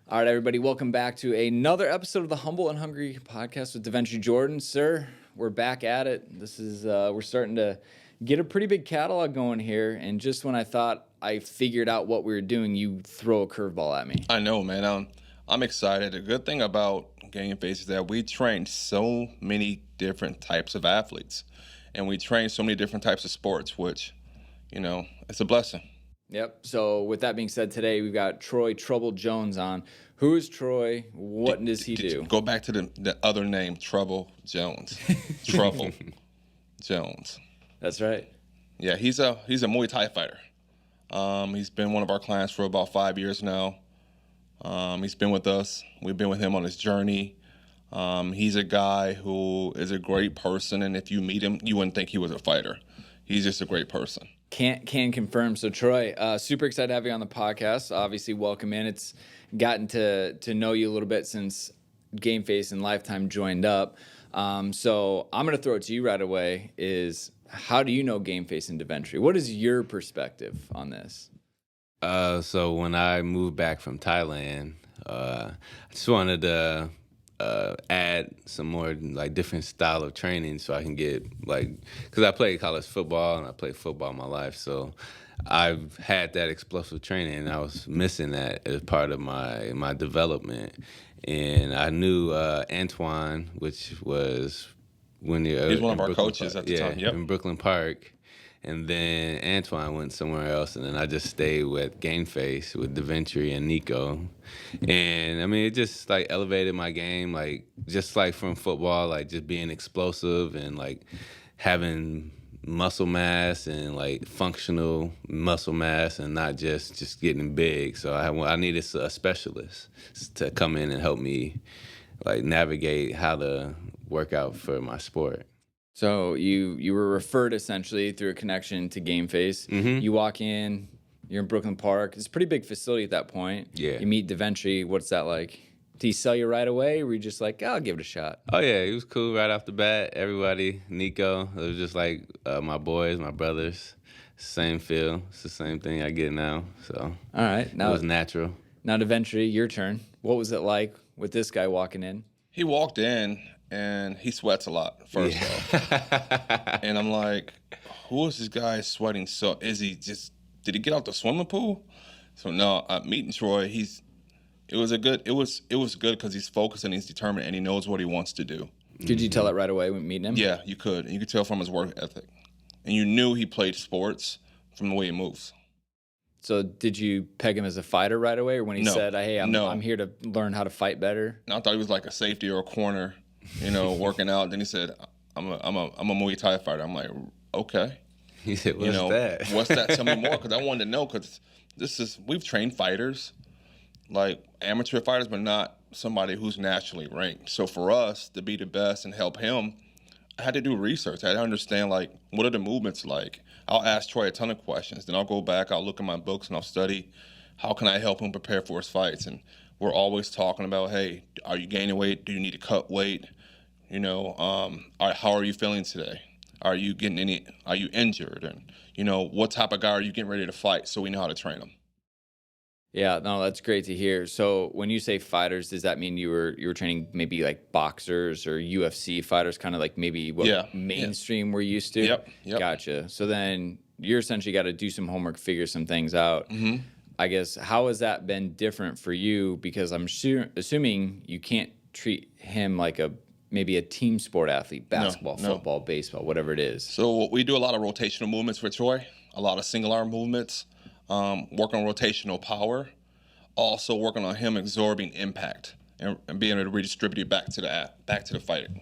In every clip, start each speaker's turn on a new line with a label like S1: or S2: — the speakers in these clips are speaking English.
S1: All right, everybody, welcome back to another episode of the Humble and Hungry podcast with DeVentri Jordan. Sir, we're back at it. This is we're starting to get a pretty big catalog going here, and just when I thought I figured out what we were doing, you throw a curveball at me.
S2: I know, man. I'm excited. The good thing about GameFace is that we train so many different types of athletes, and we train so many different types of sports, which, it's a blessing.
S1: Yep. So with that being said, today we've got Troy Trouble Jones on. Who is Troy? What does he do?
S2: Go back to the other name, Trouble Jones. Trouble Jones.
S1: That's right.
S2: Yeah, he's a Muay Thai fighter. He's been one of our clients for about 5 years now. He's been with us. We've been with him on his journey. He's a guy who is a great person, and if you meet him, you wouldn't think he was a fighter. He's just a great person.
S1: Can confirm. So Troy, super excited to have you on the podcast. Obviously, welcome in. It's gotten to know you a little bit since GameFace and Lifetime joined up. So I'm going to throw it to you right away. Is how do you know GameFace and DeVentri? What is your perspective on this?
S3: So when I moved back from Thailand, I just wanted to add some more like different style of training so I can get because I played college football and I played football my life, so I've had that explosive training and I was missing that as part of my development. And I knew Antoine, which was when he
S2: was one of our coaches at the time. Yep.
S3: In Brooklyn Park. And then Antoine went somewhere else, and then I just stayed with GameFace with DeVentri and Nico. And I mean, it just like elevated my game, like just like from football, like just being explosive and like having muscle mass and like functional muscle mass and not just getting big. So I needed a specialist to come in and help me like navigate how to work out for my sport.
S1: So you were referred essentially through a connection to GameFace.
S3: Mm-hmm.
S1: You walk in, you're in Brooklyn Park. It's a pretty big facility at that point.
S3: Yeah.
S1: You meet DeVentri. What's that like? Did he sell you right away, or were you just like, I'll give it a shot?
S3: Oh, yeah, he was cool right off the bat. Everybody, Nico, it was just like my boys, my brothers, same feel. It's the same thing I get now. So
S1: all right, now
S3: it was natural.
S1: Now, DeVentri, your turn. What was it like with this guy walking in?
S2: He walked in, and he sweats a lot, first off. And I'm like, who is this guy sweating so? Did he get out the swimming pool? So no, meeting Troy, it was good because he's focused and he's determined and he knows what he wants to do.
S1: Could you tell that right away when meeting him?
S2: Yeah, you could. And you could tell from his work ethic. And you knew he played sports from the way he moves.
S1: So did you peg him as a fighter right away, or when he said, hey, I'm here to learn how to fight better?
S2: And I thought he was like a safety or a corner, working out. Then he said, I'm a Muay Thai fighter. I'm like, okay.
S3: He said, what's that?
S2: What's that? Tell me more, because I wanted to know, because we've trained fighters, like amateur fighters, but not somebody who's nationally ranked. So for us to be the best and help him, I had to do research. I had to understand, like, what are the movements like? I'll ask Troy a ton of questions. Then I'll go back, I'll look at my books, and I'll study how can I help him prepare for his fights. And we're always talking about, hey, are you gaining weight? Do you need to cut weight? How are you feeling today? Are you injured? And, what type of guy are you getting ready to fight, so we know how to train him.
S1: Yeah, no, that's great to hear. So when you say fighters, does that mean you were training maybe like boxers or UFC fighters, kind of like maybe what mainstream we're used to?
S2: Yep.
S1: Gotcha. So then you're essentially got to do some homework, figure some things out.
S2: Mm-hmm.
S1: I guess, how has that been different for you? Because I'm assuming you can't treat him like maybe a team sport athlete, basketball, football, baseball, whatever it is.
S2: So we do a lot of rotational movements for Troy, a lot of single arm movements. Work on rotational power, also working on him absorbing impact and being able to redistribute it back to the fighter.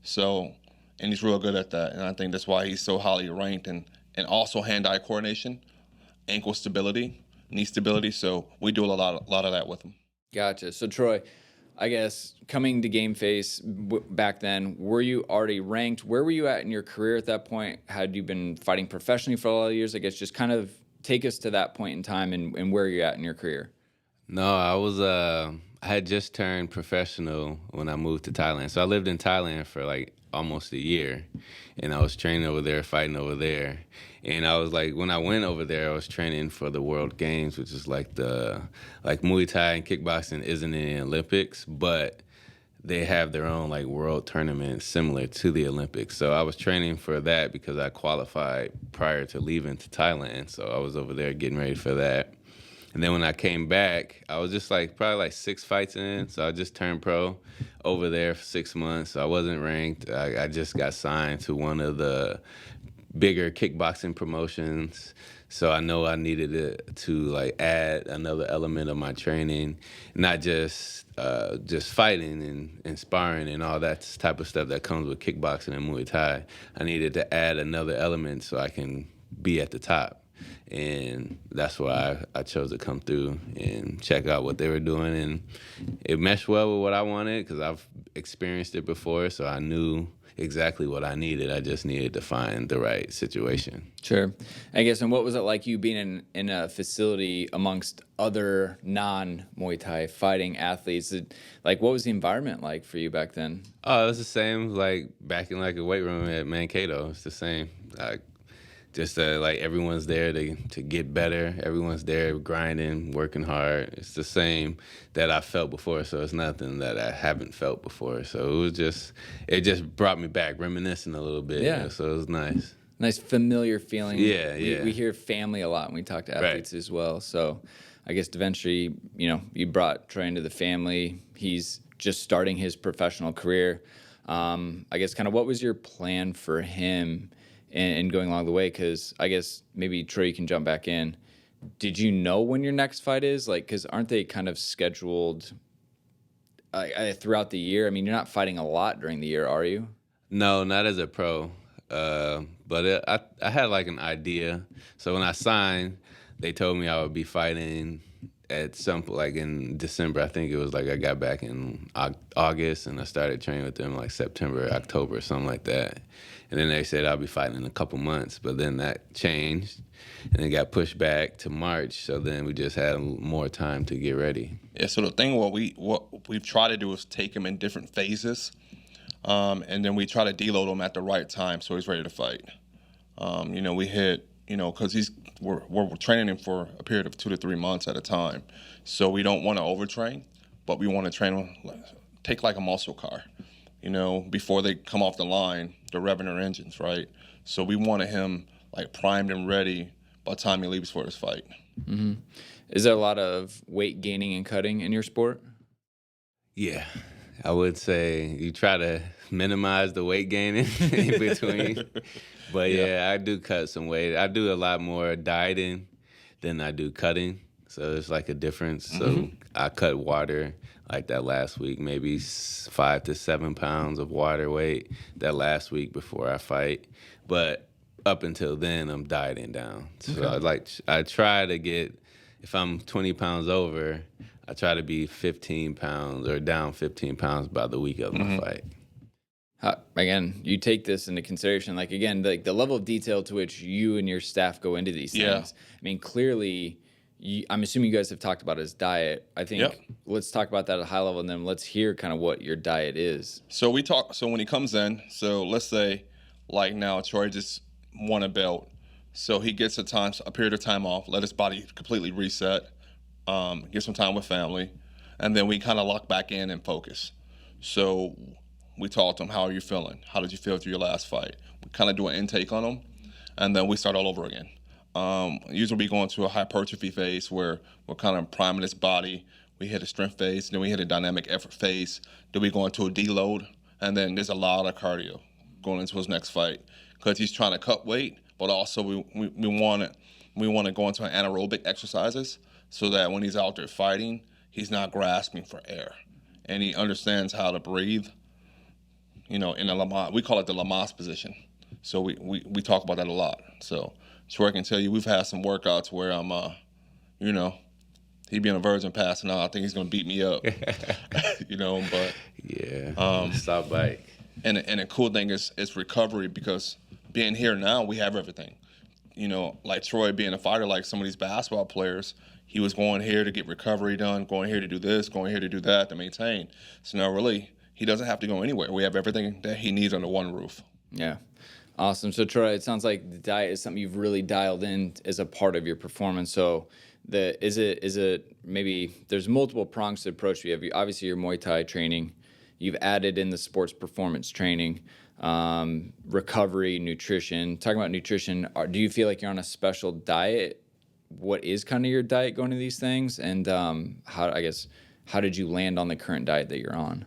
S2: So, and he's real good at that, and I think that's why he's so highly ranked. And also hand-eye coordination, ankle stability, knee stability. So we do a lot of that with him.
S1: Gotcha. So Troy, I guess coming to GameFace back then, were you already ranked? Where were you at in your career at that point? Had you been fighting professionally for a lot of years? I guess just kind of take us to that point in time and where you're at in your career.
S3: No, I had just turned professional when I moved to Thailand. So I lived in Thailand for like almost a year, and I was training over there, fighting over there. And I was like, when I went over there, I was training for the World Games, which is like Muay Thai and kickboxing isn't in the Olympics, but they have their own like world tournament similar to the Olympics. So I was training for that because I qualified prior to leaving to Thailand. So I was over there getting ready for that. And then when I came back, I was just probably like 6 fights in. So I just turned pro over there for 6 months. So I wasn't ranked. I just got signed to one of the bigger kickboxing promotions. So I know I needed to like add another element of my training, not just fighting and sparring and all that type of stuff that comes with kickboxing and Muay Thai. I needed to add another element so I can be at the top. And that's why I chose to come through and check out what they were doing. And it meshed well with what I wanted because I've experienced it before, so I knew exactly what I needed. I just needed to find the right situation.
S1: Sure. I guess, and what was it like you being in a facility amongst other non-Muay Thai fighting athletes? What was the environment like for you back then?
S3: Oh, it was the same like back in like a weight room at Mankato. It's the same. Just like everyone's there to get better. Everyone's there grinding, working hard. It's the same that I felt before, so it's nothing that I haven't felt before. So it just brought me back, reminiscing a little bit.
S1: Yeah.
S3: So it was nice.
S1: Nice familiar feeling.
S3: Yeah.
S1: We hear family a lot when we talk to athletes as well. So I guess DeVentri, you brought Troy into the family. He's just starting his professional career. I guess kind of what was your plan for him and going along the way? Because I guess maybe Troy, you can jump back in. Did you know when your next fight is? Because aren't they kind of scheduled throughout the year? I mean, you're not fighting a lot during the year, are you?
S3: No, not as a pro. But I had like an idea. So when I signed, they told me I would be fighting at some like in December. I think it was like I got back in August and I started training with them like September, October, something like that. And then they said I'll be fighting in a couple months, but then that changed and it got pushed back to March. So then we just had more time to get ready.
S2: Yeah. So the thing what we've tried to do is take him in different phases, and then we try to deload him at the right time so he's ready to fight. We hit, because we're training him for a period of 2 to 3 months at a time. So we don't want to overtrain, but we want to train him, take like a muscle car. Before they come off the line, they're revving their engines, right? So we wanted him like primed and ready by the time he leaves for his fight.
S1: Mm-hmm. Is there a lot of weight gaining and cutting in your sport?
S3: Yeah, I would say you try to minimize the weight gaining in between. But yeah, I do cut some weight. I do a lot more dieting than I do cutting. So it's like a difference. So I cut water like that last week, maybe 5 to 7 pounds of water weight that last week before I fight. But up until then, I'm dieting down. So I try to get, if I'm 20 pounds over, I try to be 15 pounds or down 15 pounds by the week of my fight.
S1: Again, you take this into consideration, the level of detail to which you and your staff go into these things. I mean, clearly, I'm assuming you guys have talked about his diet. I think let's talk about that at a high level, and then let's hear kind of what your diet is.
S2: So so when he comes in, so let's say like now Troy just won a belt. So he gets a period of time off, let his body completely reset, get some time with family, and then we kind of lock back in and focus. So we talk to him, how are you feeling? How did you feel through your last fight? We kind of do an intake on him, and then we start all over again. Usually we go into a hypertrophy phase where we're kind of priming his body. We hit a strength phase, then we hit a dynamic effort phase. Then we go into a deload, and then there's a lot of cardio going into his next fight because he's trying to cut weight, but also we want to go into anaerobic exercises so that when he's out there fighting, he's not grasping for air, and he understands how to breathe. In the Lamaze, we call it the Lamaze position. So we talk about that a lot. So I can tell you we've had some workouts where I'm, he'd be on a verge of passing out. I think he's going to beat me up, but.
S3: Yeah, stop bike.
S2: And the cool thing is recovery because being here now, we have everything. Like Troy being a fighter, like some of these basketball players, he was going here to get recovery done, going here to do this, going here to do that, to maintain. So now really, he doesn't have to go anywhere. We have everything that he needs under one roof.
S1: Yeah. Awesome. So Troy, it sounds like the diet is something you've really dialed in as a part of your performance. So is it maybe there's multiple prongs to approach. You have obviously your Muay Thai training. You've added in the sports performance training, recovery, nutrition. Talking about nutrition, do you feel like you're on a special diet? What is kind of your diet going to these things? And how did you land on the current diet that you're on?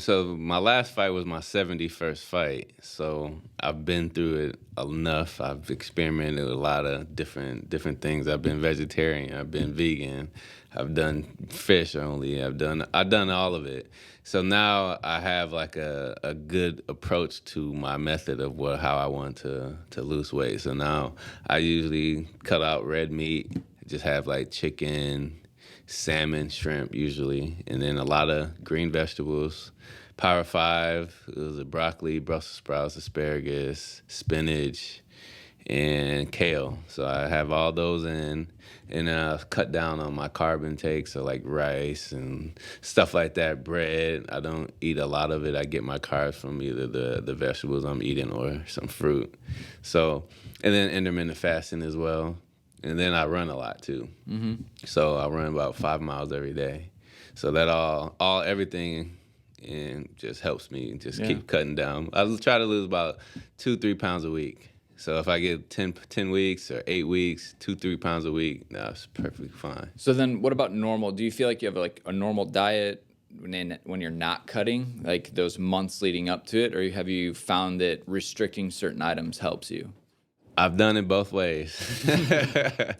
S3: So my last fight was my 71st fight. So I've been through it enough. I've experimented with a lot of different things. I've been vegetarian. I've been vegan. I've done fish only. I've done all of it. So now I have like a good approach to my method of how I want to lose weight. So now I usually cut out red meat. Just have like chicken, salmon, shrimp usually, and then a lot of green vegetables. Power 5, it was broccoli, Brussels sprouts, asparagus, spinach, and kale. So I have all those in, and I've cut down on my carb intake, so like rice and stuff like that, bread. I don't eat a lot of it. I get my carbs from either the vegetables I'm eating or some fruit. So, and then intermittent fasting as well. And then I run a lot too. Mm-hmm. So I run about 5 miles every day. So that everything and just helps me just keep cutting down. I try to lose about 2-3 pounds a week. So if I get 10 weeks or 8 weeks, 2-3 pounds a week, that's perfectly fine.
S1: So then what about normal? Do you feel like you have like a normal diet when you're not cutting, like those months leading up to it? Or have you found that restricting certain items helps you?
S3: I've done it both ways.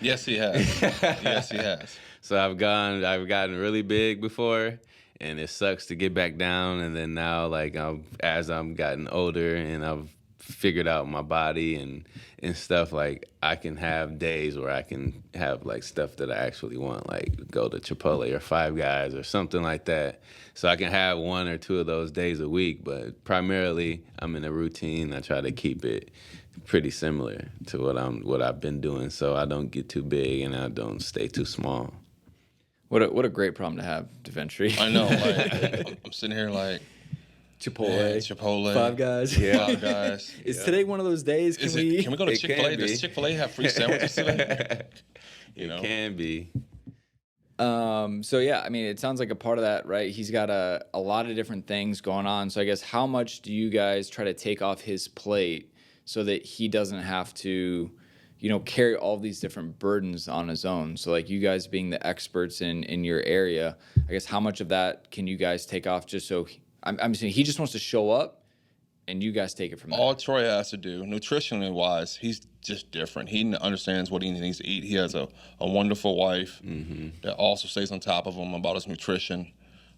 S2: Yes, he has. Yes, he has.
S3: So I've gotten really big before, and it sucks to get back down. And then now, like as I'm gotten older and I've figured out my body and stuff, like I can have days where I can have like stuff that I actually want, like go to Chipotle or Five Guys or something like that. So I can have 1 or 2 of those days a week, but primarily I'm in a routine. I try to keep it pretty similar to what I've been doing, so I don't get too big and I don't stay too small.
S1: What a great problem to have, DeVentri.
S2: I know. Like I'm sitting here like Chipotle,
S1: Five Guys.
S2: Yeah. Five Guys.
S1: Is today one of those days? Can we
S2: go to Chick-fil-A? Does Chick-fil-A have free sandwiches today?
S3: It can be.
S1: So yeah, I mean, it sounds like a part of that, right? He's got a lot of different things going on. So I guess how much do you guys try to take off his plate so that he doesn't have to, carry all these different burdens on his own? So like you guys being the experts in your area, I guess how much of that can you guys take off just so I'm saying he just wants to show up and you guys take it from there?
S2: All Troy has to do, nutritionally wise, he's just different. He understands what he needs to eat. He has a wonderful wife that also stays on top of him about his nutrition.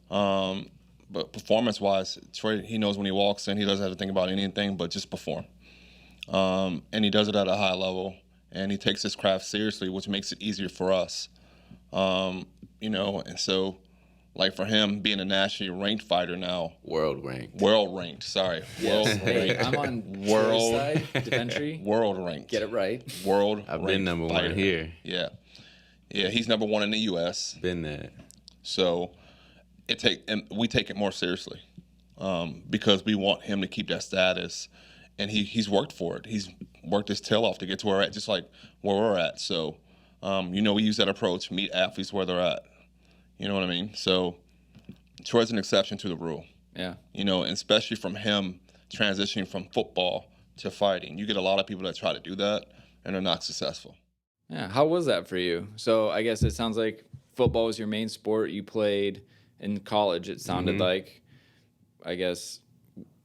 S2: But performance-wise, Troy, he knows when he walks in, he doesn't have to think about anything but just perform. And he does it at a high level, and he takes his craft seriously, which makes it easier for us. And so, like for him being a nationally ranked fighter now.
S3: World ranked.
S2: Yes. World ranked.
S1: Hey, I'm on world side, DeVentri.
S2: World ranked.
S1: Get it right.
S2: World
S3: I've
S2: ranked
S3: been number
S2: fighter.
S3: 1 here.
S2: Yeah. Yeah, he's number 1 in the U.S.
S3: Been there.
S2: So we take it more seriously because we want him to keep that status. And he's worked for it. He's worked his tail off to get to where we're at, just like where we're at. So, we use that approach, meet athletes where they're at. You know what I mean? So, Troy's an exception to the rule.
S1: Yeah.
S2: And especially from him transitioning from football to fighting. You get a lot of people that try to do that, and they're not successful.
S1: Yeah. How was that for you? So, I guess it sounds like football was your main sport. You played in college, it sounded like. I guess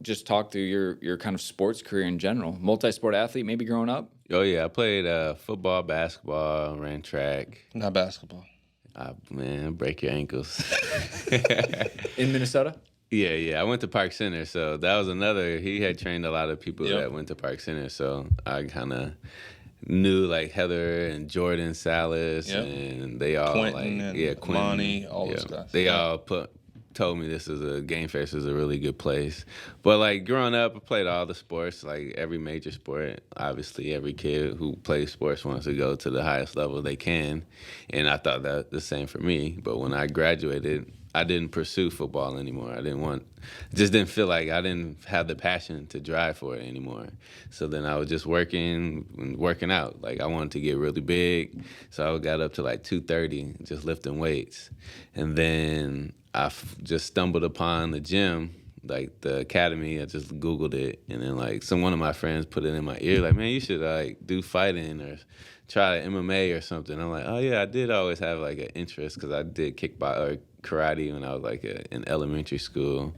S1: just talk through your kind of sports career in general. Multi-sport athlete, maybe growing up?
S3: Oh, yeah. I played football, basketball, ran track.
S2: Not basketball.
S3: Break your ankles.
S1: In Minnesota?
S3: Yeah. I went to Park Center, so that was another. He had trained a lot of people that went to Park Center, so I kind of knew like Heather and Jordan Salas, and they all
S2: Quentin
S3: Quentin,
S2: Monty, all those guys.
S3: They all told me GameFace is a really good place. But like growing up, I played all the sports, like every major sport. Obviously, every kid who plays sports wants to go to the highest level they can, and I thought that the same for me. But when I graduated, I didn't pursue football anymore. Just didn't feel like I didn't have the passion to drive for it anymore. So then I was just working out. Like I wanted to get really big. So I got up to like 230, just lifting weights. And then just stumbled upon the gym, like the academy. I just Googled it. And then like one of my friends put it in my ear, like, man, you should like do fighting or try MMA or something. I'm like, oh yeah, I did always have like an interest because I did kickbox or karate when I was like in elementary school,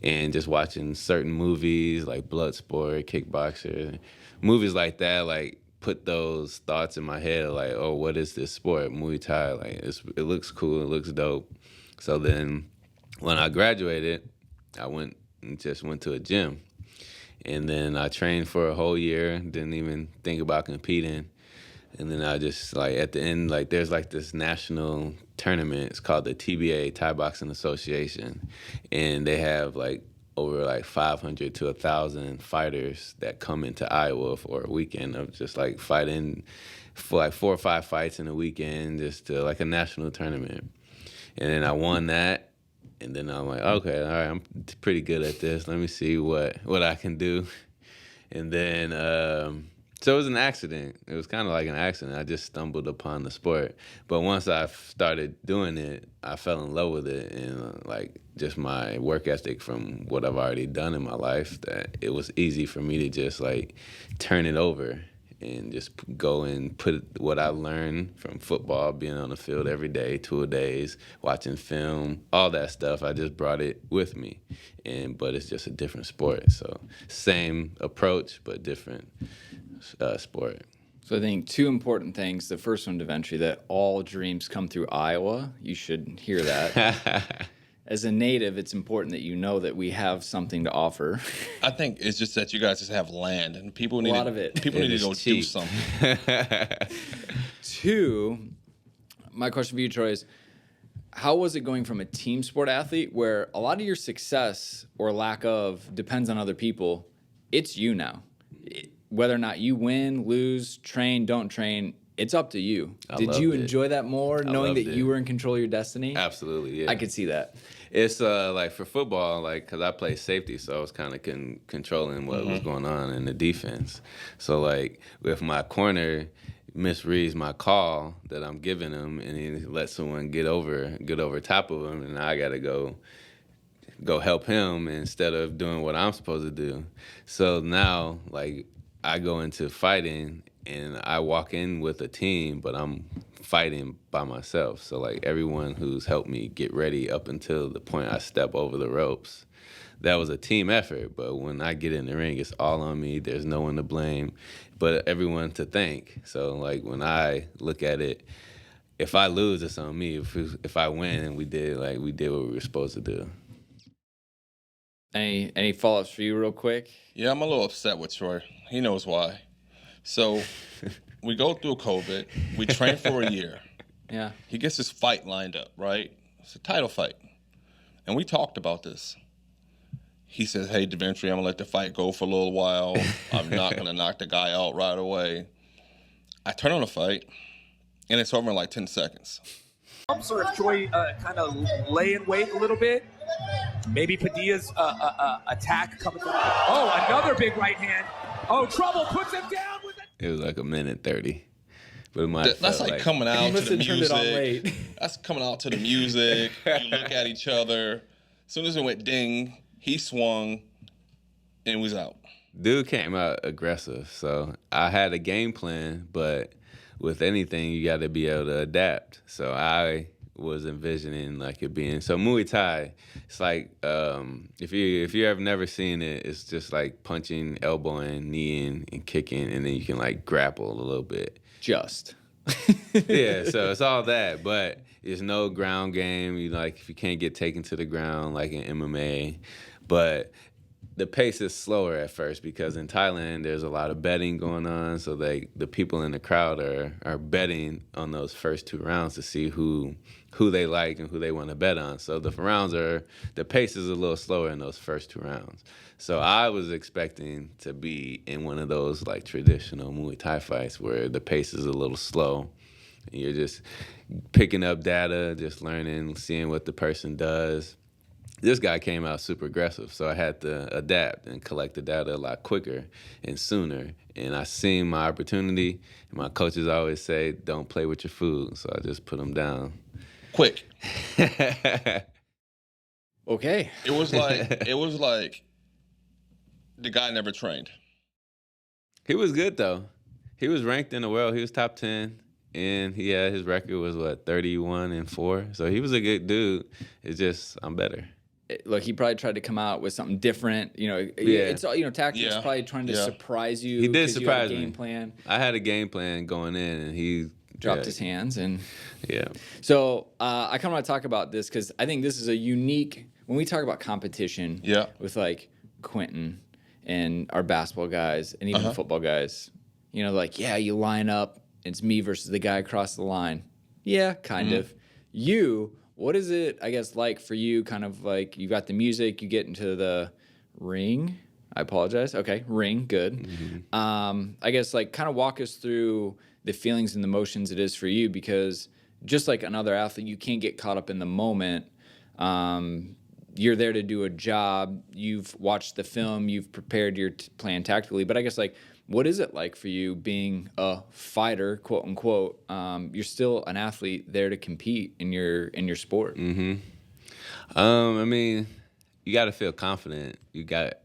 S3: and just watching certain movies like Bloodsport, Kickboxer, movies like that, like put those thoughts in my head, like, oh, what is this sport, Muay Thai? Like it looks cool, it looks dope. So then when I graduated, I went to a gym, and then I trained for a whole year, didn't even think about competing. And then I just, like, at the end, like, there's, like, this national tournament. It's called the TBA, Thai Boxing Association. And they have, like, over, like, 500 to 1,000 fighters that come into Iowa for a weekend of just, like, fighting for, like, 4 or 5 fights in a weekend, just to, like, a national tournament. And then I won that. And then I'm like, okay, all right, I'm pretty good at this. Let me see what I can do. And then... So it was an accident. It was kind of like an accident. I just stumbled upon the sport. But once I started doing it, I fell in love with it. And like just my work ethic from what I've already done in my life, that it was easy for me to just like turn it over and just go and put what I learned from football, being on the field every day, 2 days, watching film, all that stuff. I just brought it with me. But it's just a different sport. So same approach, but different sport.
S1: So I think 2 important things. The first one, DeVentri, that all dreams come through Iowa. You should hear that. As a native, it's important that you know that we have something to offer.
S2: I think it's just that you guys just have land, and people need People need to go
S3: cheap.
S2: do something.
S1: 2, my question for you, Troy, is how was it going from a team sport athlete where a lot of your success or lack of depends on other people? It's you now. Whether or not you win, lose, train, don't train, it's up to you. Did you enjoy that more, knowing that you were in control of your destiny?
S3: Absolutely, yeah.
S1: I could see that.
S3: It's like for football, like, because I play safety, so I was kind of controlling what was going on in the defense. So like if my corner misreads my call that I'm giving him, and he lets someone get over top of him, and I got to go help him instead of doing what I'm supposed to do. So now, like, I go into fighting and I walk in with a team, but I'm fighting by myself. So like everyone who's helped me get ready up until the point I step over the ropes, that was a team effort. But when I get in the ring, it's all on me. There's no one to blame, but everyone to thank. So like when I look at it, if I lose, it's on me. If I win, and we did what we were supposed to do.
S1: Any follow-ups for you real quick?
S2: Yeah, I'm a little upset with Troy. He knows why. So we go through COVID. We train for a year.
S1: Yeah.
S2: He gets his fight lined up, right? It's a title fight. And we talked about this. He says, hey, DeVentri, I'm going to let the fight go for a little while. I'm not going to knock the guy out right away. I turn on the fight, and it's over in like 10 seconds.
S4: Or if Troy kind of lay in wait a little bit, maybe Padilla's attack coming through. Oh, another big right hand. Oh, trouble puts him down with it.
S3: It was like a minute 30. But
S2: that's like coming out to the music.
S1: It
S2: That's coming out to the music. You look at each other. As soon as it went ding, he swung and was out.
S3: Dude came out aggressive. So I had a game plan, but with anything, you got to be able to adapt. So I was envisioning like it being so Muay Thai. It's like if you have never seen it, it's just like punching, elbowing, kneeing, and kicking, and then you can like grapple a little bit.
S1: Just.
S3: Yeah, so it's all that, but there's no ground game. If you can't get taken to the ground like in MMA, but the pace is slower at first because in Thailand there's a lot of betting going on. So the people in the crowd are betting on those first 2 rounds to see who they like and who they want to bet on. So the pace is a little slower in those first 2 rounds. So I was expecting to be in one of those like traditional Muay Thai fights where the pace is a little slow And you're just picking up data, just learning, seeing what the person does. This guy came out super aggressive, so I had to adapt and collect the data a lot quicker and sooner. And I seen my opportunity, and my coaches always say, don't play with your food, so I just put them down.
S2: Quick.
S1: Okay.
S2: It was like the guy never trained.
S3: He was good, though. He was ranked in the world. He was top 10, and his record was, 31-4. So he was a good dude. It's just, I'm better.
S1: Look, he probably tried to come out with something different. It's all, tactics, probably trying to surprise you.
S3: He did
S1: 'cause you had
S3: surprise
S1: a
S3: me.
S1: game plan.
S3: I had a game plan going in, and he
S1: Dropped his hands. And
S3: yeah.
S1: so I kind of want to talk about this because I think this is a unique, when we talk about competition with like Quentin and our basketball guys and even the football guys, you line up, it's me versus the guy across the line. Yeah, kind of. What is it, I guess, like for you, kind of like you got the music, you get into the ring. I apologize. Okay, ring, good.
S3: Mm-hmm.
S1: I guess like kind of walk us through the feelings and the emotions it is for you, because just like another athlete, you can't get caught up in the moment. You're there to do a job. You've watched the film. You've prepared your plan tactically. But I guess like, what is it like for you being a fighter, quote unquote? You're still an athlete there to compete in your sport.
S3: Mm-hmm. I mean, you got to feel confident.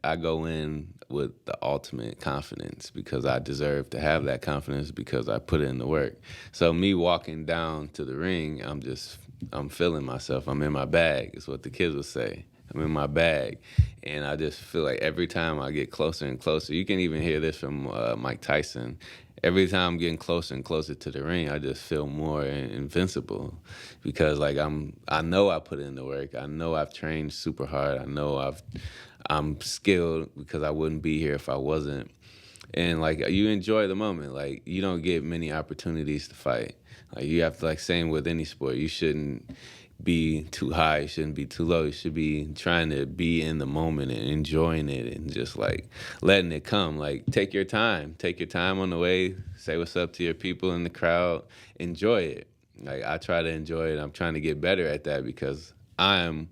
S3: I go in with the ultimate confidence because I deserve to have that confidence because I put in the work. So me walking down to the ring, I'm feeling myself. I'm in my bag, is what the kids would say. I'm in my bag. And I just feel like every time I get closer and closer, you can even hear this from Mike Tyson. Every time I'm getting closer and closer to the ring, I just feel more invincible because like I know I put in the work. I know I've trained super hard. I know I'm skilled because I wouldn't be here if I wasn't. And like you enjoy the moment. Like you don't get many opportunities to fight. Like you have to, like same with any sport. You shouldn't be too high, you shouldn't be too low. You should be trying to be in the moment and enjoying it and just like letting it come. Like take your time on the way, say what's up to your people in the crowd, enjoy it. Like I try to enjoy it. I'm trying to get better at that because I am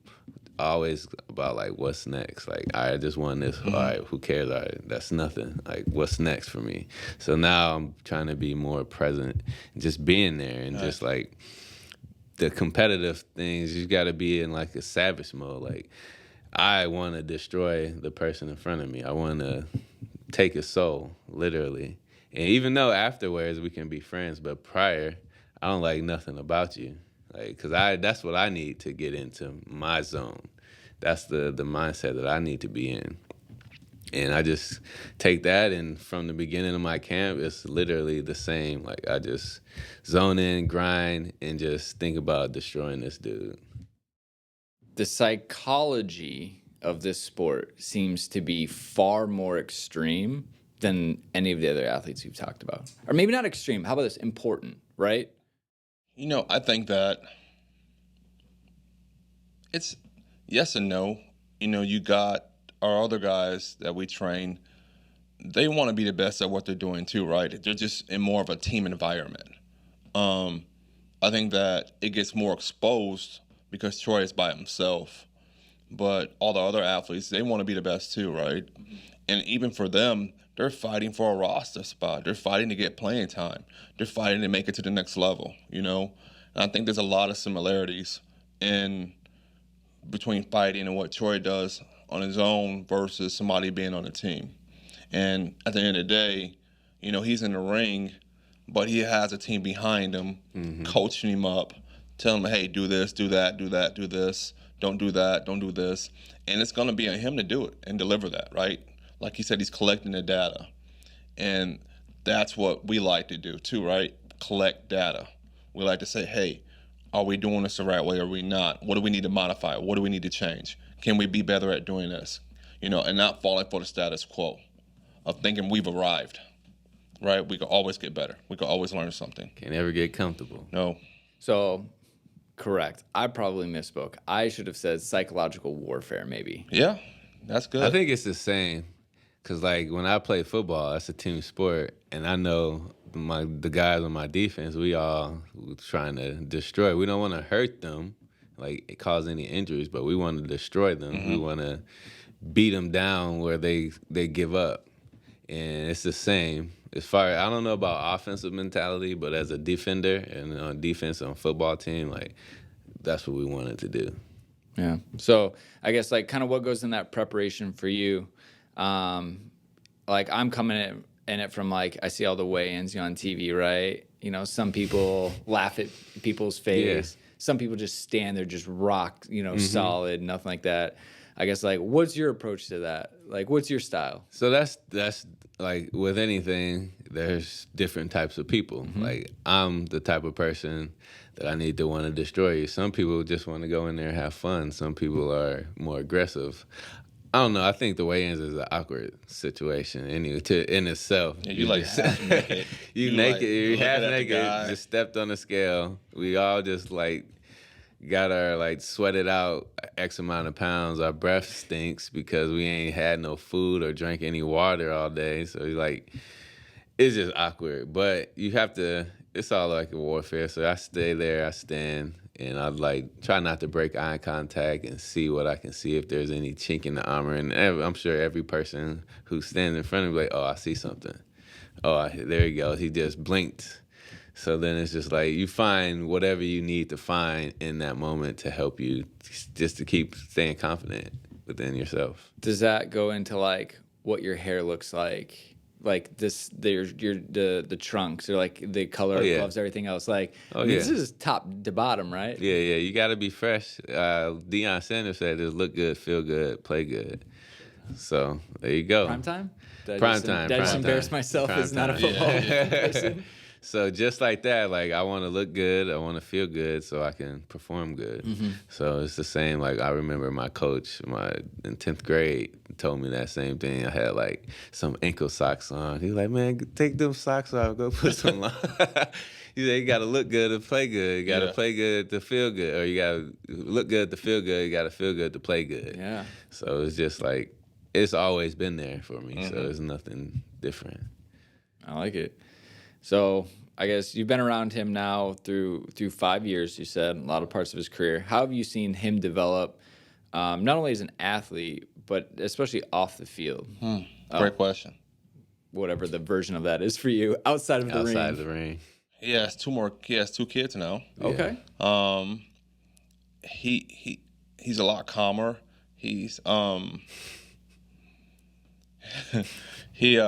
S3: always about like what's next. Like I just won this, all right, who cares? All right, that's nothing. Like what's next for me? So now I'm trying to be more present, just being there and just like the competitive things, you got to be in like a savage mode. Like I want to destroy the person in front of me. I want to take his soul, literally. And even though afterwards we can be friends, but prior, I don't like nothing about you. Like, cause that's what I need to get into my zone. That's the mindset that I need to be in. And I just take that, and from the beginning of my camp, it's literally the same. Like, I just zone in, grind, and just think about destroying this dude.
S1: The psychology of this sport seems to be far more extreme than any of the other athletes you've talked about. Or maybe not extreme. How about this? Important, right?
S2: I think that it's yes and no. You got our other guys that we train, they want to be the best at what they're doing too, right? They're just in more of a team environment. I think that it gets more exposed because Troy is by himself. But all the other athletes, they want to be the best too, right? And even for them, they're fighting for a roster spot. They're fighting to get playing time. They're fighting to make it to the next level, And I think there's a lot of similarities in between fighting and what Troy does on his own versus somebody being on a team. And at the end of the day, he's in the ring, but he has a team behind him, coaching him up, telling him, hey, do this, do that, do that, do this, don't do that, don't do this. And it's going to be on him to do it and deliver that, right? Like he said, he's collecting the data. And that's what we like to do too, right? Collect data. We like to say, hey, are we doing this the right way or are we not? What do we need to modify? What do we need to change? Can we be better at doing this? And not falling for the status quo of thinking we've arrived, right? We can always get better. We can always learn something.
S3: Can't ever get comfortable.
S2: No.
S1: So, correct. I probably misspoke. I should have said psychological warfare, maybe.
S2: Yeah, that's good.
S3: I think it's the same. Because, like, when I play football, that's a team sport. And I know the guys on my defense, we all trying to destroy. We don't want to hurt them, like cause any injuries, but we want to destroy them. We want to beat them down where they give up. And it's the same. As far as, I don't know about offensive mentality, but as a defender and on defense on a football team, like that's what we wanted to do.
S1: Yeah. So I guess like kind of what goes in that preparation for you? Like I'm coming in it from like I see all the weigh-ins on TV, right? You know, some people laugh at people's face. Yeah. Some people just stand there, just rock, solid, nothing like that. I guess like what's your approach to that? Like what's your style?
S3: So that's like with anything, there's different types of people. Like I'm the type of person that I need to want to destroy you. Some people just want to go in there and have fun. Some people are more aggressive. I don't know. I think the weigh-ins is an awkward situation in itself.
S2: Yeah, you like half naked.
S3: You're half naked, just stepped on the scale. We all just like got our like sweated out X amount of pounds. Our breath stinks because we ain't had no food or drank any water all day. So like, it's just awkward. But you have to. It's all like a warfare. So I stay there. I stand. And I like try not to break eye contact and see what I can see if there's any chink in the armor. And I'm sure every person who stands in front of me like, oh, I see something. Oh, there he goes. He just blinked. So then it's just like you find whatever you need to find in that moment to help you just to keep staying confident within yourself.
S1: Does that go into like what your hair looks like? Like this, the trunks or like the color of gloves, everything else. Like, this is top to bottom, right?
S3: Yeah. You got to be fresh. Deion Sanders said, "Just look good, feel good, play good." So there you go.
S1: Prime time.
S3: Did I just
S1: embarrass myself as not a football person?
S3: So just like that, like I want to look good, I want to feel good, so I can perform good. So it's the same. Like I remember my coach, in 10th grade, told me that same thing. I had like some ankle socks on. He was like, "Man, take them socks off, go put some on." He said, "You got to look good to play good. You got to play good to feel good, or you got to look good to feel good. You got to feel good to play good."
S1: Yeah.
S3: So it's just like it's always been there for me. So it's nothing different.
S1: I like it. So I guess you've been around him now through 5 years, you said, a lot of parts of his career. How have you seen him develop, not only as an athlete, but especially off the field?
S2: Great question.
S1: Whatever the version of that is for you, outside of the ring.
S3: Outside of the ring.
S2: He has two kids now.
S1: Okay.
S2: He's a lot calmer. He's he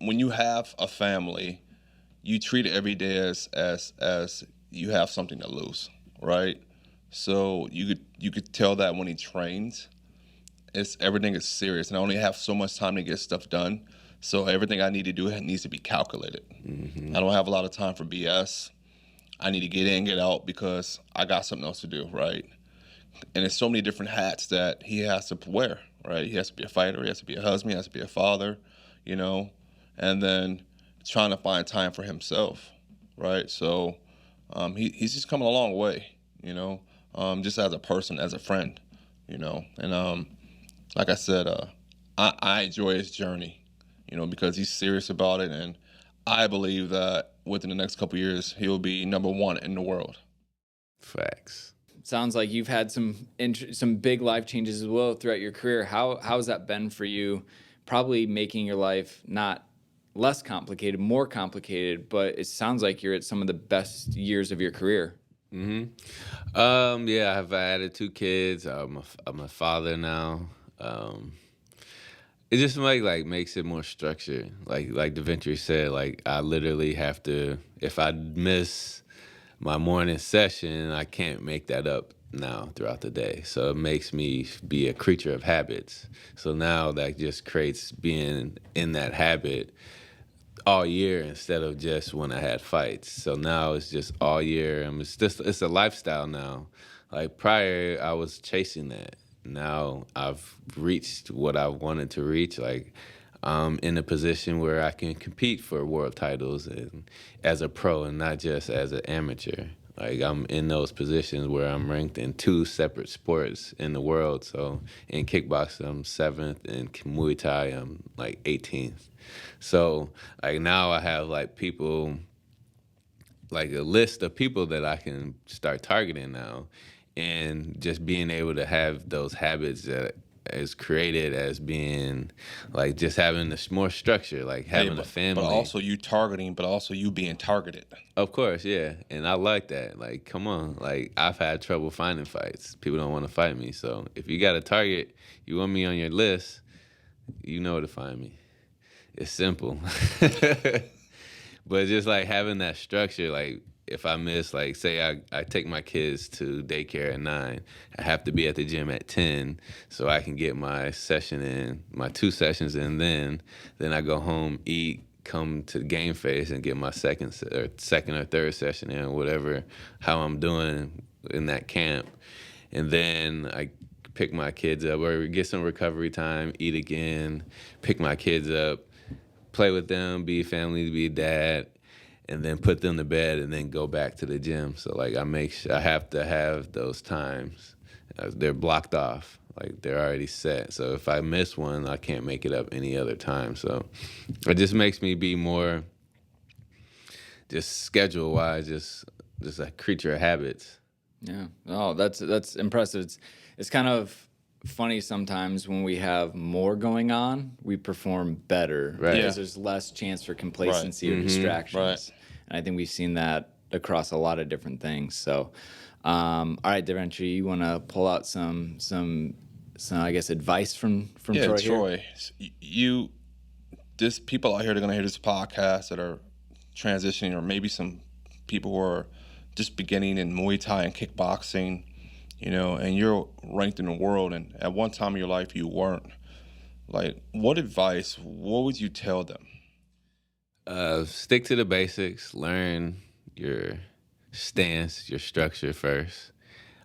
S2: when you have a family, you treat every day as you have something to lose, right? So you could tell that when he trains, everything is serious, and I only have so much time to get stuff done. So everything I need to do needs to be calculated. I don't have a lot of time for BS. I need to get in, get out because I got something else to do, right? And there's so many different hats that he has to wear, right? He has to be a fighter, he has to be a husband, he has to be a father, and then trying to find time for himself, right? So he's just coming a long way, just as a person, as a friend, And like I said, I enjoy his journey, because he's serious about it, and I believe that within the next couple of years, he'll be number one in the world.
S3: Facts.
S1: Sounds like you've had some big life changes as well throughout your career. How has that been for you? Probably making your life not less complicated, more complicated, but it sounds like you're at some of the best years of your career.
S3: Yeah, I've added 2 kids. I'm a father now. It just like makes it more structured. Like DeVentri said, like I literally have to, if I miss my morning session, I can't make that up now throughout the day. So it makes me be a creature of habits. So now that just creates being in that habit all year instead of just when I had fights. So now it's just all year. It's a lifestyle now. Like prior, I was chasing that. Now I've reached what I wanted to reach. Like I'm in a position where I can compete for world titles and as a pro and not just as an amateur. Like I'm in those positions where I'm ranked in 2 separate sports in the world. So in kickboxing, I'm 7th, and Muay Thai, I'm like 18th. So like now I have like people, like a list of people that I can start targeting now, and just being able to have those habits that is created as being like just having this more structure, like having a family.
S2: But also you targeting, but also you being targeted.
S3: Of course, yeah. And I like that. Like, come on. Like, I've had trouble finding fights. People don't want to fight me. So if you got a target, you want me on your list, you know where to find me. It's simple. But just like having that structure, like if I miss, like say I take my kids to daycare at 9, I have to be at the gym at 10 so I can get my session in, my 2 sessions in, then I go home, eat, come to GameFace and get my second or third session in, whatever, how I'm doing in that camp. And then I pick my kids up or get some recovery time, eat again, pick my kids up, play with them, be a family, be a dad, and then put them to bed and then go back to the gym. So like I make sure I have to have those times. They're blocked off. Like they're already set. So if I miss one, I can't make it up any other time. So it just makes me be more just schedule wise, just a creature of habits.
S1: Yeah. Oh, that's impressive. It's kind of funny sometimes when we have more going on, we perform better,
S3: right?
S1: Because there's less chance for complacency or distractions.
S2: Right.
S1: And I think we've seen that across a lot of different things. So, all right, DeVentri, you want to pull out some I guess advice from Troy here?
S2: Troy, people out here that are going to hear this podcast that are transitioning, or maybe some people who are just beginning in Muay Thai and kickboxing, and you're ranked in the world, and at one time in your life you weren't. Like, what would you tell them?
S3: Stick to the basics. Learn your stance, your structure first.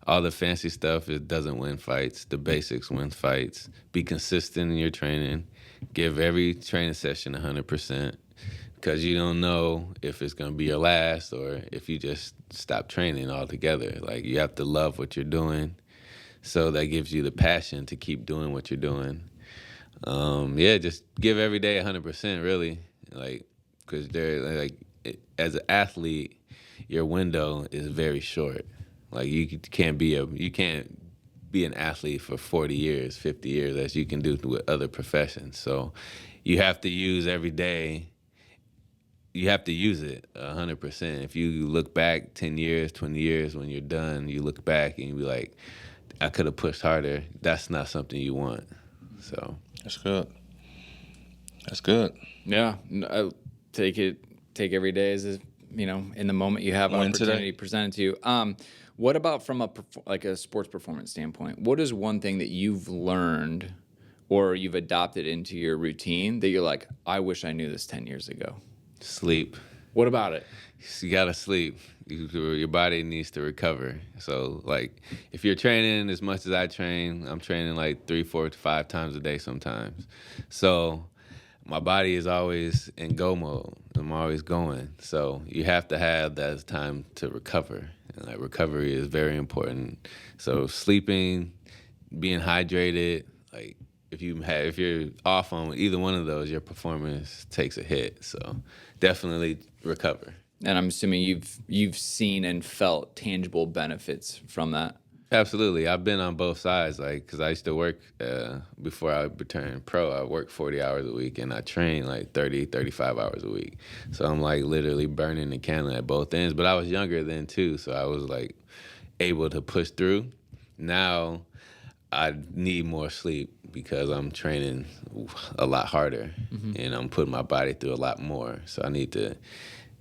S3: All the fancy stuff, it doesn't win fights. The basics win fights. Be consistent in your training. Give every training session 100%, because you don't know if it's going to be your last or if you just stop training altogether. Like, you have to love what you're doing, so that gives you the passion to keep doing what you're doing. Just give every day 100%, really. Like, because as an athlete, your window is very short. Like, you can't be an athlete for 40 years, 50 years as you can do with other professions. So you have to use every day. You have to use it 100%. If you look back 10 years, 20 years, when you're done, you look back and you be like, I could have pushed harder. That's not something you want. So
S2: that's good. That's good.
S1: Yeah. Take every day as in the moment you have an opportunity presented to you. What about from a sports performance standpoint? What is one thing that you've learned or you've adopted into your routine that you're like, I wish I knew this 10 years ago?
S3: Sleep.
S1: What about it?
S3: You gotta sleep. Your body needs to recover. So, like, if you're training as much as I train, I'm training like 3, 4 to 5 times a day sometimes. So my body is always in go mode. I'm always going. So you have to have that time to recover. And like, recovery is very important. So sleeping, being hydrated, like if you're off on either one of those, your performance takes a hit. So definitely recover.
S1: And I'm assuming you've seen and felt tangible benefits from that.
S3: Absolutely. I've been on both sides, like, because I used to work, before I turned pro, I worked 40 hours a week, and I trained like 30, 35 hours a week. So I'm like literally burning the candle at both ends. But I was younger then too, so I was like able to push through. Now I need more sleep because I'm training a lot harder, and I'm putting my body through a lot more. So I need to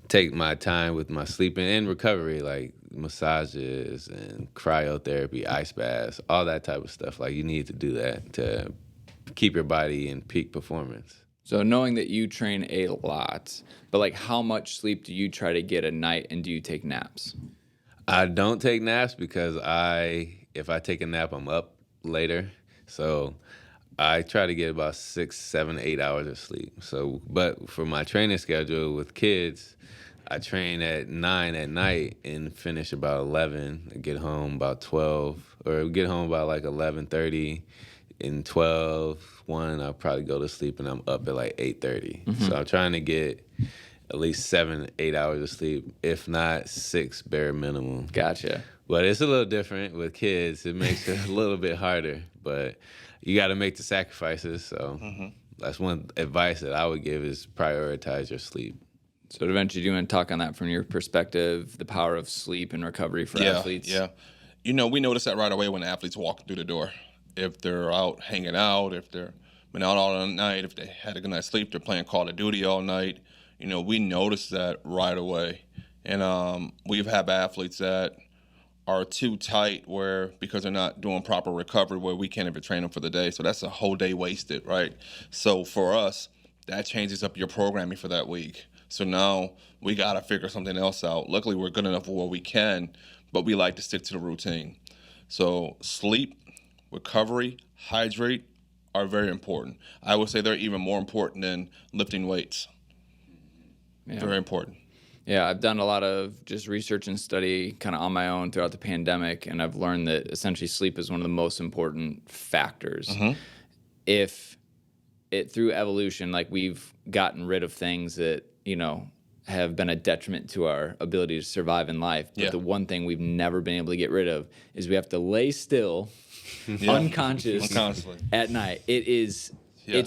S3: take my time with my sleeping and recovery, like massages and cryotherapy, ice baths, all that type of stuff. Like, you need to do that to keep your body in peak performance.
S1: So knowing that you train a lot, but like, how much sleep do you try to get a night, and do you take naps?
S3: I don't take naps because if I take a nap, I'm up later. So I try to get about 6, 7, 8 hours of sleep. So, but for my training schedule with kids, I train at 9 at night and finish about 11. I get home about 12, or get home about like 11:30. In 12, 1, I'll probably go to sleep, and I'm up at like 8:30. So I'm trying to get at least 7, 8 hours of sleep, if not 6 bare minimum.
S1: Gotcha.
S3: But it's a little different with kids. It makes it a little bit harder, but you got to make the sacrifices. So that's one advice that I would give is prioritize your sleep.
S1: So eventually, do you want to talk on that from your perspective, the power of sleep and recovery for athletes?
S2: Yeah. You know, we notice that right away when athletes walk through the door. If they're out hanging out, if they're been out all night, if they had a good night's sleep, they're playing Call of Duty all night. You know, we notice that right away. And we've had athletes that are too tight where, because they're not doing proper recovery, where we can't even train them for the day. So that's a whole day wasted, right? So for us, that changes up your programming for that week. So now we got to figure something else out. Luckily, we're good enough where we can, but we like to stick to the routine. So sleep, recovery, hydrate are very important. I would say they're even more important than lifting weights.
S1: Yeah.
S2: Very important.
S1: Yeah, I've done a lot of just research and study kind of on my own throughout the pandemic, and I've learned that essentially sleep is one of the most important factors. If it, through evolution, like we've gotten rid of things that, you know, have been a detriment to our ability to survive in life. But the one thing we've never been able to get rid of is we have to lay still, unconscious at night. It's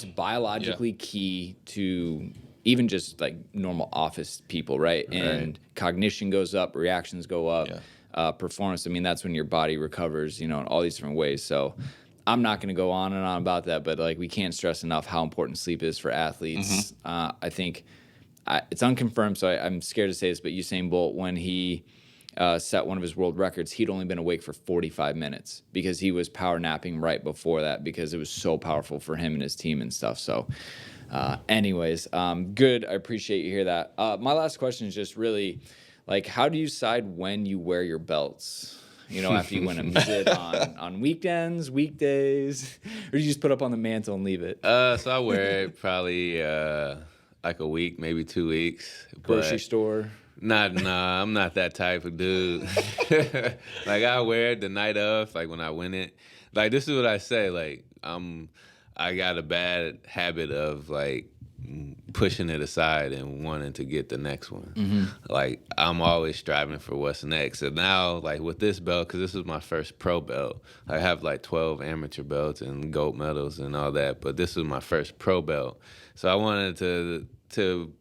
S1: biologically key to even just like normal office people, right? And cognition goes up, reactions go up, performance. I mean, that's when your body recovers, you know, in all these different ways. So I'm not going to go on and on about that, but like we can't stress enough how important sleep is for athletes. I think it's unconfirmed, so I'm scared to say this, but Usain Bolt, when he set one of his world records, he'd only been awake for 45 minutes because he was power napping right before that because it was so powerful for him and his team and stuff. So anyways, good. I appreciate you hear that. My last question is just really, like, how do you decide when you wear your belts? You know, after you win them, is it on weekends, weekdays, or do you just put up on the mantle and leave it?
S3: So I wear it probably like a week, maybe 2 weeks.
S1: Grocery store?
S3: Nah, I'm not that type of dude. Like, I wear it the night of, like when I win it. Like, this is what I say, like, I got a bad habit of like pushing it aside and wanting to get the next one. Like, I'm always striving for what's next. And now, like with this belt, because this is my first pro belt, I have like 12 amateur belts and gold medals and all that, but this was my first pro belt. So I wanted to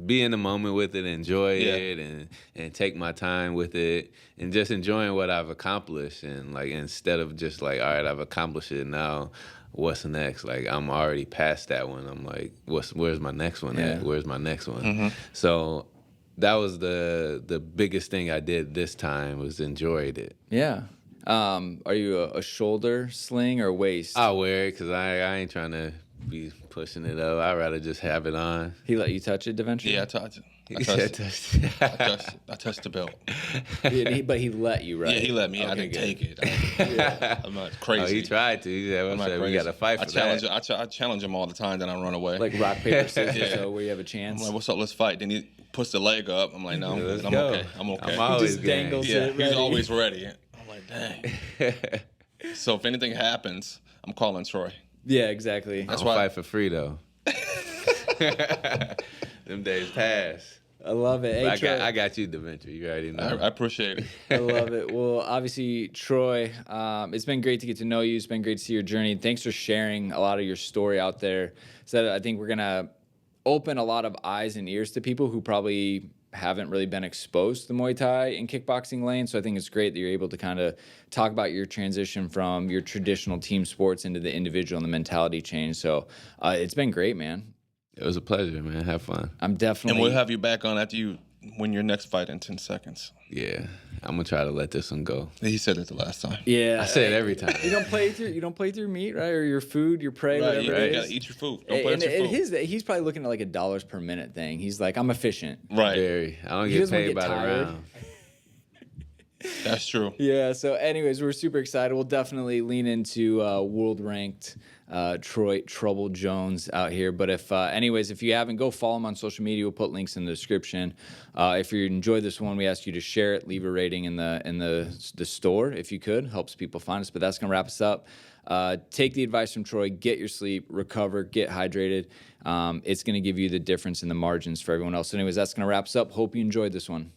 S3: be in the moment with it, enjoy it, and take my time with it, and just enjoying what I've accomplished. And like, instead of just like, all right, I've accomplished it, now what's next? Like, I'm already past that one. I'm like, where's my next one at? Where's my next one? So that was the biggest thing I did this time, was enjoyed it.
S1: Yeah. Are you a shoulder sling or waist?
S3: I wear it because I ain't trying to be pushing it up. I'd rather just have it on.
S1: He let you touch it, DeVentri?
S2: Yeah, I touched it. I touched the belt.
S1: But he let you, right?
S2: Yeah, he let me.
S1: Okay,
S2: I didn't
S1: good.
S2: take it. I'm not crazy.
S3: Oh, he tried to. He said, we got to fight for that.
S2: I challenge him all the time, then I run away.
S1: Like rock, paper, scissors, so where you have a chance?
S2: I'm like, what's up? Let's fight. Then he puts the leg up. I'm like, no, I'm okay. I'm okay.
S3: I'm always
S1: just dangles
S3: game.
S1: it
S2: He's
S1: ready.
S2: always ready. I'm like, dang. So if anything happens, I'm calling Troy.
S1: Yeah, exactly.
S3: That's why I fight for free, though. Them days pass.
S1: I love it. Hey, Troy,
S3: I got you, DeVentri. You already know.
S2: I appreciate it.
S1: I love it. Well, obviously, Troy, it's been great to get to know you. It's been great to see your journey. Thanks for sharing a lot of your story out there. So I think we're going to open a lot of eyes and ears to people who probably haven't really been exposed to the Muay Thai and kickboxing lane. So I think it's great that you're able to kind of talk about your transition from your traditional team sports into the individual and the mentality change. So it's been great, man.
S3: It was a pleasure, man. Have fun.
S1: I'm definitely...
S2: And we'll have you back on after you win your next fight in 10 seconds.
S3: Yeah. I'm going to try to let this one go.
S2: He said it the last time.
S1: Yeah.
S3: I say it every time.
S1: You don't play through meat, right? Or your food, your prey, whatever
S2: You
S1: it is.
S2: got to eat your food. Don't play with your food.
S1: He's probably looking at like a dollars per minute thing. He's like, I'm efficient.
S2: Right.
S3: Very. I don't
S1: He
S3: get
S1: doesn't wanna
S3: paid
S1: get
S3: by the
S1: tired.
S3: round.
S2: That's true.
S1: Yeah. So, anyways, we're super excited. We'll definitely lean into world ranked Troy Trouble Jones out here. But if you haven't, go follow him on social media. We'll put links in the description. If you enjoyed this one, we ask you to share it, leave a rating in the store if you could. Helps people find us. But that's gonna wrap us up. Take the advice from Troy. Get your sleep, recover, get hydrated. It's gonna give you the difference in the margins for everyone else. So, anyways, that's gonna wrap us up. Hope you enjoyed this one.